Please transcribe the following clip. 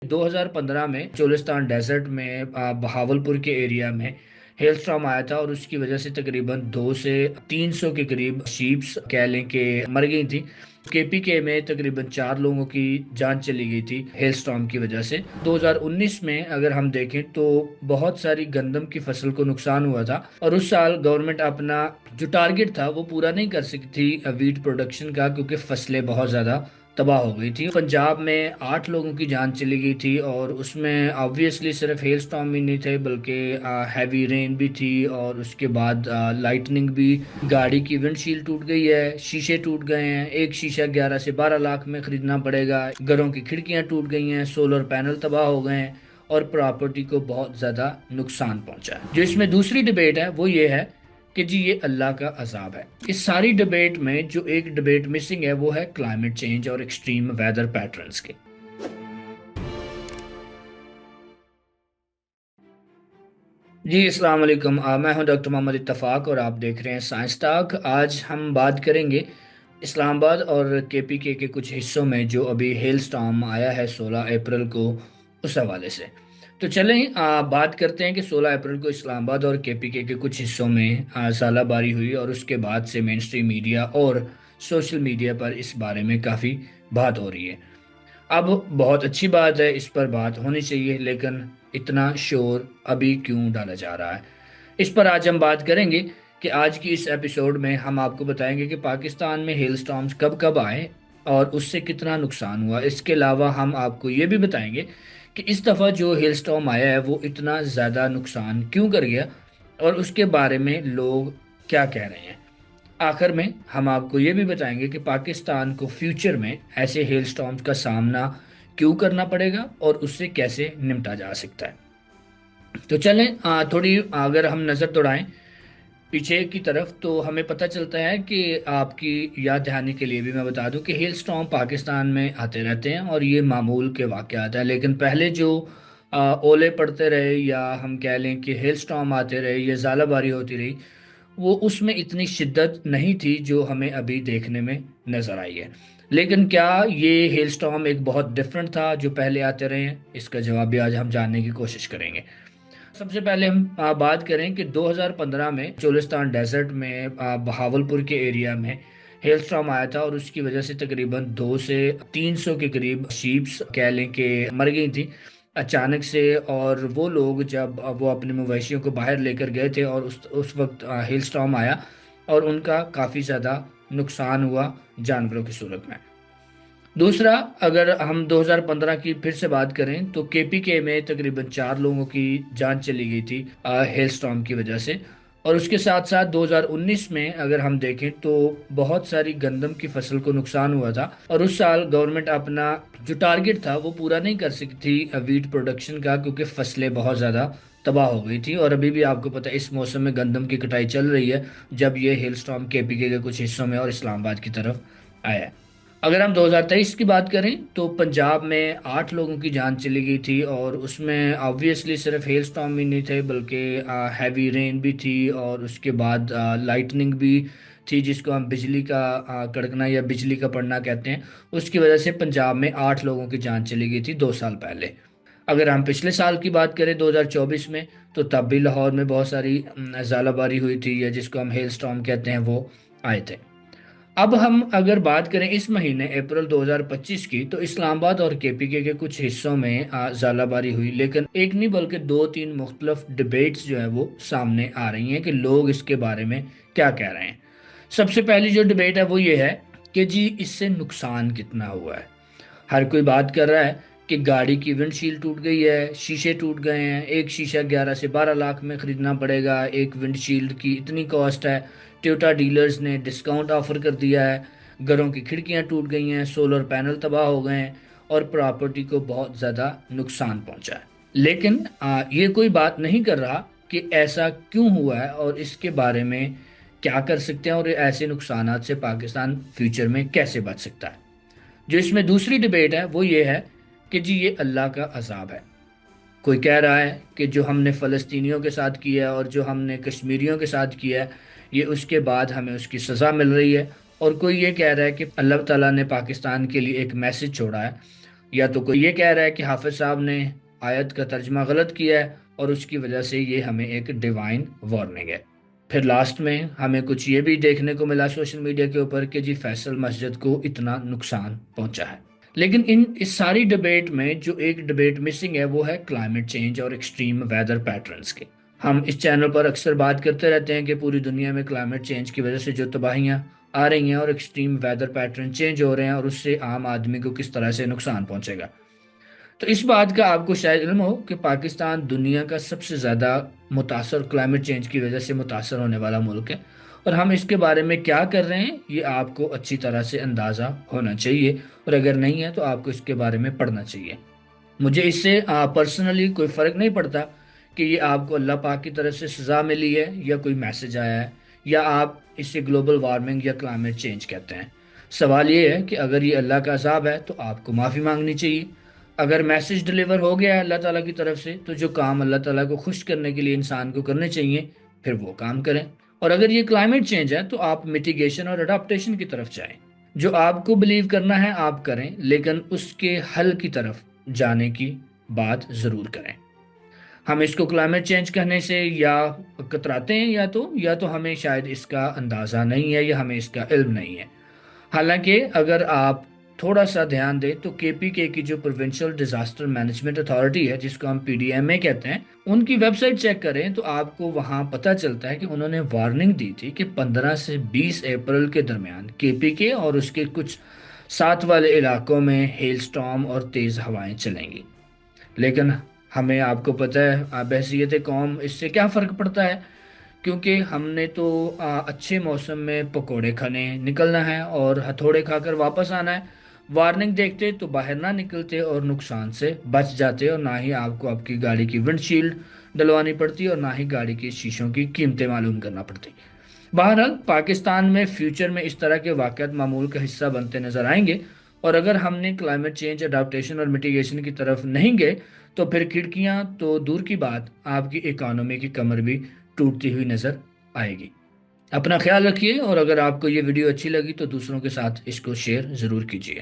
2015 میں چولستان ڈیزرٹ میں بہاولپور کے ایریا میں ہیل اسٹارم آیا تھا، اور اس کی وجہ سے تقریباً 200 سے 300 کے قریب شیپس کہہ لیں کہ مر گئی تھی۔ کے پی کے میں تقریباً 4 لوگوں کی جان چلی گئی تھی ہیل اسٹارم کی وجہ سے۔ 2019 میں اگر ہم دیکھیں تو بہت ساری گندم کی فصل کو نقصان ہوا تھا، اور اس سال گورنمنٹ اپنا جو ٹارگٹ تھا وہ پورا نہیں کر سکی تھی ویٹ پروڈکشن کا، کیونکہ فصلیں بہت زیادہ تباہ ہو گئی تھی۔ پنجاب میں 8 لوگوں کی جان چلی گئی تھی، اور اس میں آبویسلی صرف ہیل اسٹارم بھی نہیں تھے بلکہ ہیوی رین بھی تھی، اور اس کے بعد لائٹننگ بھی۔ گاڑی کی ونڈ شیلڈ ٹوٹ گئی ہے، شیشے ٹوٹ گئے ہیں، ایک شیشہ 11 سے 12 لاکھ میں خریدنا پڑے گا۔ گھروں کی کھڑکیاں ٹوٹ گئی ہیں، سولر پینل تباہ ہو گئے ہیں، اور پراپرٹی کو بہت زیادہ نقصان پہنچا ہے۔ جو اس میں دوسری ڈیبیٹ ہے وہ یہ ہے کہ جی یہ اللہ کا عذاب ہے۔ اس ساری ڈیبیٹ میں جو ایک ڈیبیٹ مسنگ ہے وہ ہے کلائمیٹ چینج اور ایکسٹریم ویدر پیٹرنز کے۔ جی السلام علیکم، میں ہوں ڈاکٹر محمد اتفاق اور آپ دیکھ رہے ہیں سائنس ٹاک۔ آج ہم بات کریں گے اسلام آباد اور کے پی کے کچھ حصوں میں جو ابھی ہیل سٹارم آیا ہے 16 اپریل کو، اس حوالے سے۔ تو چلیں بات کرتے ہیں کہ 16 اپریل کو اسلام آباد اور کے پی کے کچھ حصوں میں ژالہ باری ہوئی، اور اس کے بعد سے مین سٹریم میڈیا اور سوشل میڈیا پر اس بارے میں کافی بات ہو رہی ہے۔ اب بہت اچھی بات ہے، اس پر بات ہونی چاہیے، لیکن اتنا شور ابھی کیوں ڈالا جا رہا ہے؟ اس پر آج ہم بات کریں گے کہ آج کی اس ایپیسوڈ میں ہم آپ کو بتائیں گے کہ پاکستان میں ہیل سٹارمز کب کب آئے اور اس سے کتنا نقصان ہوا۔ اس کے علاوہ ہم آپ کو یہ بھی بتائیں گے کہ اس دفعہ جو ہیل سٹارم آیا ہے وہ اتنا زیادہ نقصان کیوں کر گیا، اور اس کے بارے میں لوگ کیا کہہ رہے ہیں۔ آخر میں ہم آپ کو یہ بھی بتائیں گے کہ پاکستان کو فیوچر میں ایسے ہیل سٹارمز کا سامنا کیوں کرنا پڑے گا اور اس سے کیسے نمٹا جا سکتا ہے۔ تو چلیں تھوڑی اگر ہم نظر دوڑائیں پیچھے کی طرف تو ہمیں پتہ چلتا ہے کہ آپ کی یاد دہانی کے لیے بھی میں بتا دوں کہ ہیل سٹارم پاکستان میں آتے رہتے ہیں اور یہ معمول کے واقعات ہیں، لیکن پہلے جو اولے پڑتے رہے یا ہم کہہ لیں کہ ہیل سٹارم آتے رہے یا ژالہ باری ہوتی رہی، وہ اس میں اتنی شدت نہیں تھی جو ہمیں ابھی دیکھنے میں نظر آئی ہے۔ لیکن کیا یہ ہیل سٹارم ایک بہت ڈیفرنٹ تھا جو پہلے آتے رہے ہیں؟ اس کا جواب بھی آج ہم جاننے کی کوشش کریں گے۔ سب سے پہلے ہم بات کریں کہ 2015 میں چولستان ڈیزرٹ میں بہاولپور کے ایریا میں ہیل سٹارم آیا تھا، اور اس کی وجہ سے تقریباً 200 سے 300 کے قریب شیپس کہہ لیں کہ مر گئی تھی اچانک سے۔ اور وہ لوگ جب وہ اپنے مویشیوں کو باہر لے کر گئے تھے اور اس وقت ہیل سٹارم آیا اور ان کا کافی زیادہ نقصان ہوا جانوروں کی صورت میں۔ دوسرا، اگر ہم 2015 کی پھر سے بات کریں تو کے پی کے میں تقریباً 4 لوگوں کی جان چلی گئی تھی ہیل سٹارم کی وجہ سے، اور اس کے ساتھ ساتھ 2019 میں اگر ہم دیکھیں تو بہت ساری گندم کی فصل کو نقصان ہوا تھا، اور اس سال گورنمنٹ اپنا جو ٹارگٹ تھا وہ پورا نہیں کر سکی تھی ویٹ پروڈکشن کا، کیونکہ فصلیں بہت زیادہ تباہ ہو گئی تھی۔ اور ابھی بھی آپ کو پتہ ہے اس موسم میں گندم کی کٹائی چل رہی ہے جب یہ ہیل سٹارم کے پی کے کچھ حصوں میں اور اسلام آباد کی طرف آیا ہے۔ اگر ہم 2023 کی بات کریں تو پنجاب میں 8 لوگوں کی جان چلی گئی تھی، اور اس میں آبویسلی صرف ہیل سٹارم بھی نہیں تھے بلکہ ہیوی رین بھی تھی، اور اس کے بعد لائٹننگ بھی تھی جس کو ہم بجلی کا کڑکنا یا بجلی کا پڑنا کہتے ہیں۔ اس کی وجہ سے پنجاب میں 8 لوگوں کی جان چلی گئی تھی 2 سال پہلے۔ اگر ہم پچھلے سال کی بات کریں 2024 میں، تو تب بھی لاہور میں بہت ساری ژالہ باری ہوئی تھی یا جس کو ہم ہیل سٹارم کہتے ہیں، وہ آئے تھے۔ اب ہم اگر بات کریں اس مہینے اپریل 2025 کی، تو اسلام آباد اور کے پی کے کچھ حصوں میں ژالہ باری ہوئی، لیکن ایک نہیں بلکہ 2-3 مختلف ڈیبیٹس جو ہے وہ سامنے آ رہی ہیں کہ لوگ اس کے بارے میں کیا کہہ رہے ہیں۔ سب سے پہلی جو ڈیبیٹ ہے وہ یہ ہے کہ جی اس سے نقصان کتنا ہوا ہے۔ ہر کوئی بات کر رہا ہے کہ گاڑی کی ونڈ شیلڈ ٹوٹ گئی ہے، شیشے ٹوٹ گئے ہیں، ایک شیشہ 11 سے 12 لاکھ میں خریدنا پڑے گا، ایک ونڈ شیلڈ کی اتنی کاسٹ ہے، ٹویوٹا ڈیلرز نے ڈسکاؤنٹ آفر کر دیا ہے، گھروں کی کھڑکیاں ٹوٹ گئی ہیں، سولر پینل تباہ ہو گئے ہیں، اور پراپرٹی کو بہت زیادہ نقصان پہنچا ہے۔ لیکن یہ کوئی بات نہیں کر رہا کہ ایسا کیوں ہوا ہے اور اس کے بارے میں کیا کر سکتے ہیں، اور ایسے نقصانات سے پاکستان فیوچر میں کیسے بچ سکتا ہے۔ جو اس میں دوسری ڈیبیٹ ہے وہ یہ ہے کہ جی یہ اللہ کا عذاب ہے۔ کوئی کہہ رہا ہے کہ جو ہم نے فلسطینیوں کے ساتھ کیا ہے اور جو ہم نے کشمیریوں کے ساتھ کیا ہے، یہ اس کے بعد ہمیں اس کی سزا مل رہی ہے، اور کوئی یہ کہہ رہا ہے کہ اللہ تعالیٰ نے پاکستان کے لیے ایک میسج چھوڑا ہے۔ یا تو کوئی یہ کہہ رہا ہے کہ حافظ صاحب نے آیت کا ترجمہ غلط کیا ہے اور اس کی وجہ سے یہ ہمیں ایک ڈیوائن وارننگ ہے۔ پھر لاسٹ میں ہمیں کچھ یہ بھی دیکھنے کو ملا سوشل میڈیا کے اوپر کہ جی فیصل مسجد کو اتنا نقصان پہنچا ہے۔ لیکن اس ساری ڈبیٹ میں جو ایک ڈبیٹ مسنگ ہے وہ ہے کلائمیٹ چینج اور ایکسٹریم ویدر پیٹرنز کے۔ ہم اس چینل پر اکثر بات کرتے رہتے ہیں کہ پوری دنیا میں کلائمیٹ چینج کی وجہ سے جو تباہیاں آ رہی ہیں اور ایکسٹریم ویدر پیٹرن چینج ہو رہے ہیں اور اس سے عام آدمی کو کس طرح سے نقصان پہنچے گا۔ تو اس بات کا آپ کو شاید علم ہو کہ پاکستان دنیا کا سب سے زیادہ متاثر کلائمیٹ چینج کی وجہ سے متاثر ہونے والا ملک ہے، اور ہم اس کے بارے میں کیا کر رہے ہیں یہ آپ کو اچھی طرح سے اندازہ ہونا چاہیے، اور اگر نہیں ہے تو آپ کو اس کے بارے میں پڑھنا چاہیے۔ مجھے اس سے پرسنلی کوئی فرق نہیں پڑتا کہ یہ آپ کو اللہ پاک کی طرف سے سزا ملی ہے یا کوئی میسج آیا ہے، یا آپ اسے گلوبل وارمنگ یا کلائمیٹ چینج کہتے ہیں۔ سوال یہ ہے کہ اگر یہ اللہ کا عذاب ہے تو آپ کو معافی مانگنی چاہیے۔ اگر میسج ڈلیور ہو گیا ہے اللہ تعالیٰ کی طرف سے تو جو کام اللہ تعالیٰ کو خوش کرنے کے لیے انسان کو کرنے چاہیے پھر وہ کام کریں۔ اور اگر یہ کلائمیٹ چینج ہے تو آپ میٹیگیشن اور اڈاپٹیشن کی طرف جائیں۔ جو آپ کو بلیو کرنا ہے آپ کریں، لیکن اس کے حل کی طرف جانے کی بات ضرور کریں۔ ہم اس کو کلائمیٹ چینج کہنے سے یا کتراتے ہیں، یا تو ہمیں شاید اس کا اندازہ نہیں ہے یا ہمیں اس کا علم نہیں ہے۔ حالانکہ اگر آپ تھوڑا سا دھیان دیں تو کے پی کے کی جو پروونشل ڈیزاسٹر مینجمنٹ اتھارٹی ہے، جس کو ہم پی ڈی ایم اے کہتے ہیں، ان کی ویب سائٹ چیک کریں تو آپ کو وہاں پتہ چلتا ہے کہ انہوں نے وارننگ دی تھی کہ 15 سے 20 اپریل کے درمیان کے پی کے اور اس کے کچھ ساتھ والے علاقوں میں ہیل سٹارم اور تیز ہوائیں چلیں گی۔ لیکن ہمیں، آپ کو پتہ ہے بحیثیت قوم اس سے کیا فرق پڑتا ہے، کیونکہ ہم نے تو اچھے موسم میں پکوڑے کھانے نکلنا ہے اور ہتھوڑے کھا کر واپس آنا ہے۔ وارننگ دیکھتے تو باہر نہ نکلتے اور نقصان سے بچ جاتے، اور نہ ہی آپ کو آپ کی گاڑی کی ونڈ شیلڈ ڈلوانی پڑتی اور نہ ہی گاڑی کی شیشوں کی قیمتیں معلوم کرنا پڑتی۔ بہرحال پاکستان میں فیوچر میں اس طرح کے واقعات معمول کا حصہ بنتے نظر آئیں گے، اور اگر ہم نے کلائمیٹ چینج اڈاپٹیشن اور میٹیگیشن کی طرف نہیں گئے تو پھر کھڑکیاں تو دور کی بات، آپ کی اکانومی کی کمر بھی ٹوٹتی ہوئی نظر آئے گی۔ اپنا خیال رکھیے، اور اگر آپ کو یہ ویڈیو اچھی لگی تو دوسروں کے ساتھ اس کو شیئر ضرور کیجیے۔